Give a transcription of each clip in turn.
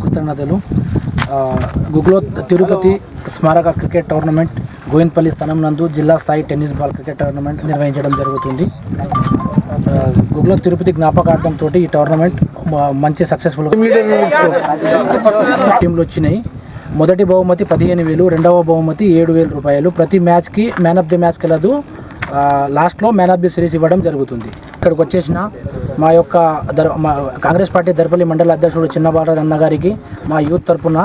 కృతజ్ఞతలు. గుగ్లో తిరుపతి స్మారక cricket tournament Govindapalli స్థానం నందు జిల్లా స్థాయి టెన్నిస్ బాల్ క్రికెట్ టోర్నమెంట్ నిర్వహించడం జరుగుతుంది. గుగ్లో తిరుపతి జ్ఞాపకార్థంతో ఈ టోర్నమెంట్ మంచి సక్సెస్ఫుల్గా టీంలు వచ్చినాయి. మొదటి బహుమతి 15,000, రెండవ బహుమతి 7,000 రూపాయలు. ప్రతి మ్యాచ్కి మ్యాన్ ఆఫ్ ది మ్యాచ్ కలదు. లాస్ట్లో మ్యాన్ ఆఫ్ ది సిరీస్ ఇవ్వడం జరుగుతుంది. ఇక్కడికి వచ్చేసిన మా యొక్క కాంగ్రెస్ పార్టీ దర్పల్లి మండల అధ్యక్షుడు చిన్నబాల అన్న గారికి మా యూత్ తరఫున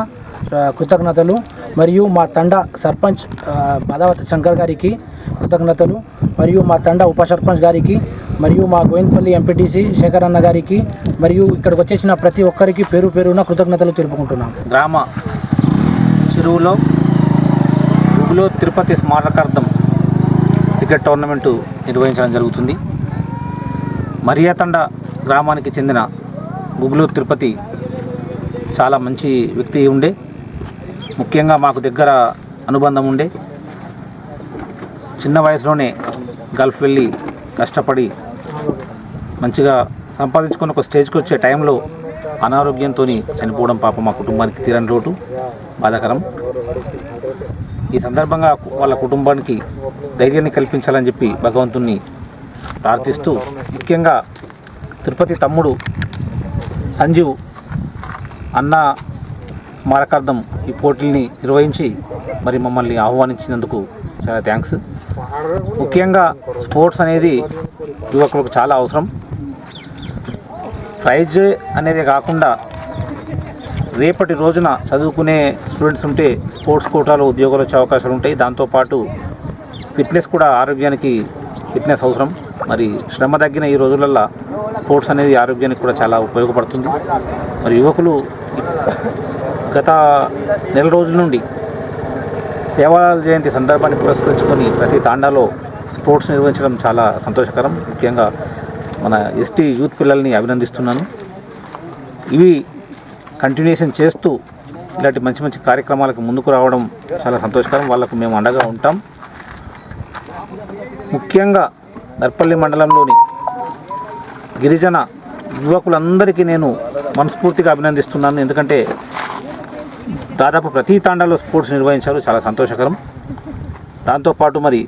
కృతజ్ఞతలు, మరియు మా తండ సర్పంచ్ బాదావతి శంకర్ గారికి కృతజ్ఞతలు, మరియు మా తండ ఉప సర్పంచ్ గారికి, మరియు మా గోవిందపల్లి ఎంపీటీసీ శేఖర్ అన్న గారికి, మరియు ఇక్కడికి వచ్చేసిన ప్రతి ఒక్కరికి పేరు పేరున కృతజ్ఞతలు తెలుపుకుంటున్నాం. గ్రామ చెరువులో గుగ్లో తిరుపతి స్మారకార్థం క్రికెట్ టోర్నమెంటు నిర్వహించడం జరుగుతుంది. మరియాతండ గ్రామానికి చెందిన గుగ్లో తిరుపతి చాలా మంచి వ్యక్తి ఉండే, ముఖ్యంగా మాకు దగ్గర అనుబంధం ఉండే. చిన్న వయసులోనే గల్ఫ్ వెళ్ళి కష్టపడి మంచిగా సంపాదించుకొని ఒక స్టేజ్కి వచ్చే టైంలో అనారోగ్యంతో చనిపోవడం పాపం మా కుటుంబానికి తీరని లోటు, బాధాకరం. ఈ సందర్భంగా వాళ్ళ కుటుంబానికి ధైర్యాన్ని కల్పించాలని చెప్పి భగవంతుణ్ణి ప్రార్థిస్తూ, ముఖ్యంగా తిరుపతి తమ్ముడు సంజీవ్ అన్న స్మారకార్థం ఈ పోటీల్ని నిర్వహించి మరి మమ్మల్ని ఆహ్వానించినందుకు చాలా థ్యాంక్స్. ముఖ్యంగా స్పోర్ట్స్ అనేది యువకులకు చాలా అవసరం. ప్రైజ్ అనేది కాకుండా రేపటి రోజున చదువుకునే స్టూడెంట్స్ ఉంటే స్పోర్ట్స్ కోటాలో ఉద్యోగాలు వచ్చే అవకాశాలు ఉంటాయి. దాంతోపాటు ఫిట్నెస్ కూడా, ఆరోగ్యానికి ఫిట్నెస్ అవసరం. మరి శ్రమ తగ్గిన ఈ రోజులల్లో స్పోర్ట్స్ అనేది ఆరోగ్యానికి కూడా చాలా ఉపయోగపడుతుంది. మరి యువకులు గత నెల రోజుల నుండి సేవాలాల్ జయంతి సందర్భాన్ని పురస్కరించుకొని ప్రతి తాండాలో స్పోర్ట్స్ నిర్వహించడం చాలా సంతోషకరం. ముఖ్యంగా మన ఎస్టీ యూత్ పిల్లల్ని అభినందిస్తున్నాను. ఇవి కంటిన్యూషన్ చేస్తూ ఇలాంటి మంచి మంచి కార్యక్రమాలకు ముందుకు రావడం చాలా సంతోషకరం. వాళ్ళకు మేము అండగా ఉంటాం. ముఖ్యంగా దర్పల్లి మండలంలోని గిరిజన యువకులందరికీ నేను మనస్ఫూర్తిగా అభినందిస్తున్నాను. ఎందుకంటే దాదాపు ప్రతి తాండాలో స్పోర్ట్స్ నిర్వహించారు, చాలా సంతోషకరం. దాంతోపాటు మరి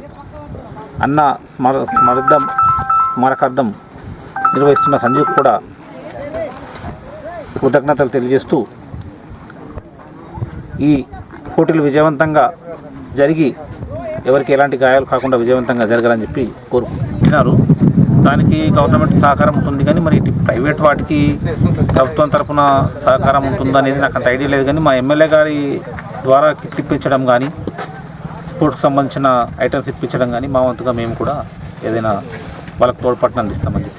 అన్న స్మారకార్థం నిర్వహిస్తున్న సంజీవ్ కూడా కృతజ్ఞతలు తెలియజేస్తూ, ఈ పోటీలు విజయవంతంగా జరిగి ఎవరికి ఎలాంటి గాయాలు కాకుండా విజయవంతంగా జరగాలని చెప్పి కోరుకుంటున్నారు. దానికి గవర్నమెంట్ సహకారం ఉంటుంది, కానీ మరి ప్రైవేట్ వాటికి ప్రభుత్వం తరఫున సహకారం ఉంటుందనేది నాకు అంత ఐడియా లేదు. కానీ మా ఎమ్మెల్యే గారి ద్వారా కిట్లు ఇప్పించడం కానీ, స్పోర్ట్స్కి సంబంధించిన ఐటమ్స్ ఇప్పించడం కానీ మా వంతుగా మేము కూడా ఏదైనా వాళ్ళకు తోడ్పాటును అందిస్తామని చెప్పి